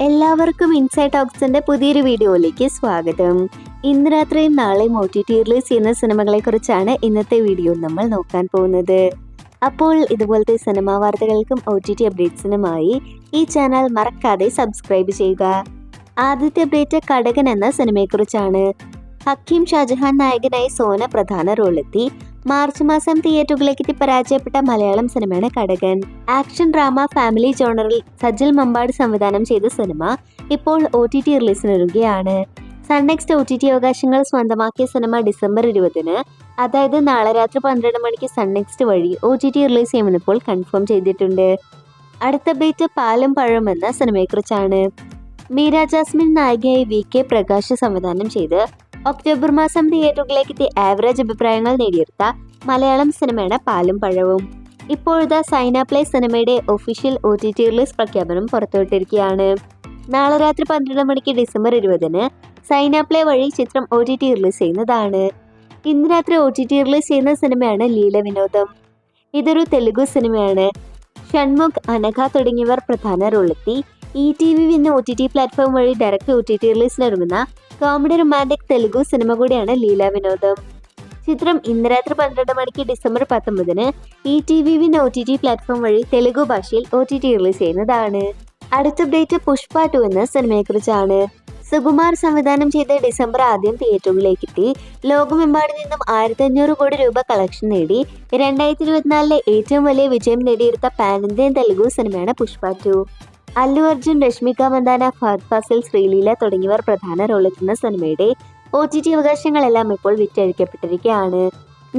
എല്ലാവർക്കും ഇൻസൈഡ് ടോക്സിന്റെ പുതിയൊരു വീഡിയോയിലേക്ക് സ്വാഗതം. ഇന്ന് രാത്രിയും നാളെയും OTT റിലീസ് ചെയ്യുന്ന സിനിമകളെ കുറിച്ചാണ് ഇന്നത്തെ വീഡിയോ നമ്മൾ നോക്കാൻ പോകുന്നത്. അപ്പോൾ ഇതുപോലത്തെ സിനിമാ വാർത്തകൾക്കും OTT അപ്ഡേറ്റ്സിനുമായി ഈ ചാനൽ മറക്കാതെ സബ്സ്ക്രൈബ് ചെയ്യുക. ആദ്യത്തെ അപ്ഡേറ്റ് കടകൻ എന്ന സിനിമയെക്കുറിച്ചാണ്. ഹക്കീം ഷാജഹാൻ നായകനായി സോന പ്രധാന റോളെത്തി മാർച്ച് മാസം തിയേറ്ററുകളിലേക്ക് പരാജയപ്പെട്ട മലയാളം സിനിമയാണ് കടകൻ. ആക്ഷൻ ഡ്രാമ ഫാമിലി ജോണറിൽ സജിൽ മമ്പാട് സംവിധാനം ചെയ്ത സിനിമ ഇപ്പോൾ OTT റിലീസിനൊരുങ്ങുകയാണ്. സൺനെക്സ്റ്റ് OTT അവകാശങ്ങൾ സ്വന്തമാക്കിയ സിനിമ ഡിസംബർ 20-ന്, അതായത് നാളെ രാത്രി 12 മണിക്ക് സൺനെക്സ്റ്റ് വഴി OTT റിലീസ് ചെയ്യുമെന്ന് ഇപ്പോൾ കൺഫേം ചെയ്തിട്ടുണ്ട്. അടുത്ത അപ്ഡേറ്റ് പാലും പഴം എന്ന സിനിമയെക്കുറിച്ചാണ്. മീര ജാസ്മിൻ നായികയായി VK പ്രകാശ് സംവിധാനം ചെയ്ത് ഒക്ടോബർ മാസം തിയേറ്ററുകളിലേക്ക് ആവറേജ് അഭിപ്രായങ്ങൾ നേടിയെടുത്ത മലയാളം സിനിമയാണ് പാലും പഴവും. ഇപ്പോഴത്തെ സൈന പ്ലേ സിനിമയുടെ ഒഫീഷ്യൽ OTT റിലീസ് പ്രഖ്യാപനം പുറത്തുവിട്ടിരിക്കുകയാണ്. നാളെ രാത്രി 12 മണിക്ക് ഡിസംബർ 20-ന് സൈന പ്ലേ വഴി ചിത്രം OTT റിലീസ് ചെയ്യുന്നതാണ്. ഇന്ന് രാത്രി OTT റിലീസ് ചെയ്യുന്ന സിനിമയാണ് ലീല വിനോദം. ഇതൊരു തെലുഗു സിനിമയാണ്. ഷൺമുഖ്, അനഘ തുടങ്ങിയവർ പ്രധാന റോളെത്തി ETV എന്ന OTT പ്ലാറ്റ്ഫോം വഴി ഡയറക്റ്റ് OTT റിലീസിനൊരുങ്ങുന്ന കോമഡി റൊമാൻറ്റിക് തെലുഗു സിനിമ കൂടിയാണ് ലീല വിനോദം. ചിത്രം ഇന്ന് രാത്രി 12 മണിക്ക് ഡിസംബർ 19-ന് ETV എന്ന OTT പ്ലാറ്റ്ഫോം വഴി തെലുഗു ഭാഷയിൽ OTT റിലീസ് ചെയ്യുന്നതാണ്. അടുത്ത അപ്ഡേറ്റ് പുഷ്പ 2 എന്ന സിനിമയെക്കുറിച്ചാണ്. സുകുമാർ സംവിധാനം ചെയ്ത് ഡിസംബർ ആദ്യം തിയേറ്ററുകളിലേക്ക് എത്തി ലോകമെമ്പാടിൽ നിന്നും 1500 കോടി രൂപ കളക്ഷൻ നേടി 2024-ലെ ഏറ്റവും വലിയ വിജയം നേടിയെടുത്ത പാൻ ഇന്ത്യൻ തെലുഗു സിനിമയാണ് പുഷ്പ 2. അല്ലു അർജുൻ, രശ്മിക മന്ദാന, ഫഹദ് ഫാസിൽ, ശ്രീലീല തുടങ്ങിയവർ പ്രധാന റോളെത്തുന്ന സിനിമയുടെ OTT അവകാശങ്ങളെല്ലാം ഇപ്പോൾ വിറ്റഴിക്കപ്പെട്ടിരിക്കുകയാണ്.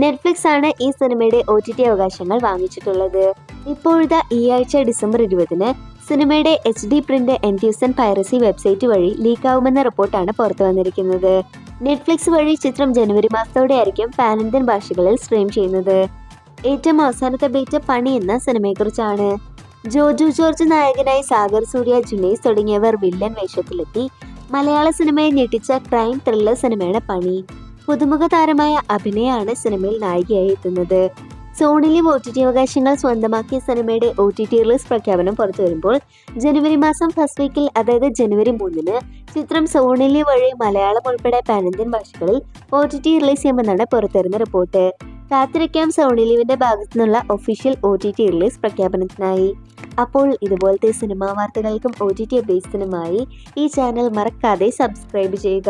നെറ്റ്ഫ്ലിക്സ് ആണ് ഈ സിനിമയുടെ OTT അവകാശങ്ങൾ വാങ്ങിച്ചിട്ടുള്ളത്. ഇപ്പോഴത്തെ ഈ ആഴ്ച ഡിസംബർ 20-ന് സിനിമയുടെ HD പ്രിന്റ് എൻഡ്യൂസൻ പൈറസി വെബ്സൈറ്റ് വഴി ലീക്കാവുമെന്ന റിപ്പോർട്ടാണ് പുറത്തു വന്നിരിക്കുന്നത്. നെറ്റ്ഫ്ലിക്സ് വഴി ചിത്രം ജനുവരി മാസത്തോടെ ആയിരിക്കും പാൻ ഇന്ത്യൻ ഭാഷകളിൽ സ്ട്രീം ചെയ്യുന്നത്. ഏറ്റവും അവസാനത്തെ അപ്ഡേറ്റ് പണി എന്ന സിനിമയെക്കുറിച്ചാണ്. ജോജു ജോർജ് നായകനായി സാഗർ സൂര്യ, ജുനൈസ് തുടങ്ങിയവർ വില്ലൻ വേഷത്തിലെത്തി മലയാള സിനിമയെ ഞെട്ടിച്ച ക്രൈം ത്രില്ലർ സിനിമയാണ് പണി. പുതുമുഖ താരമായ അഭിനയാണ് സിനിമയിൽ നായികയായി എത്തുന്നത്. സോണിലെ OTT അവകാശങ്ങൾ സ്വന്തമാക്കിയ സിനിമയുടെ OTT റിലീസ് പ്രഖ്യാപനം പുറത്തു വരുമ്പോൾ ജനുവരി മാസം ഫസ്റ്റ് വീക്കിൽ, അതായത് ജനുവരി 3-ന് ചിത്രം സോണിലെ വഴി മലയാളം ഉൾപ്പെടെ പാൻ ഇന്ത്യൻ ഭാഷകളിൽ OTT റിലീസ് ചെയ്യുമെന്നാണ് പുറത്തുവരുന്ന റിപ്പോർട്ട്. കാത്തിരിക്കാം സോണിലിവിന്റെ ഭാഗത്തു നിന്നുള്ള ഒഫീഷ്യൽ OTT റിലീസ് പ്രഖ്യാപനത്തിനായി. അപ്പോൾ ഇതുപോലത്തെ സിനിമാ വാർത്തകൾക്കും OTT അപ്ഡേറ്റ്സിനുമായി ഈ ചാനൽ മറക്കാതെ സബ്സ്ക്രൈബ് ചെയ്യുക.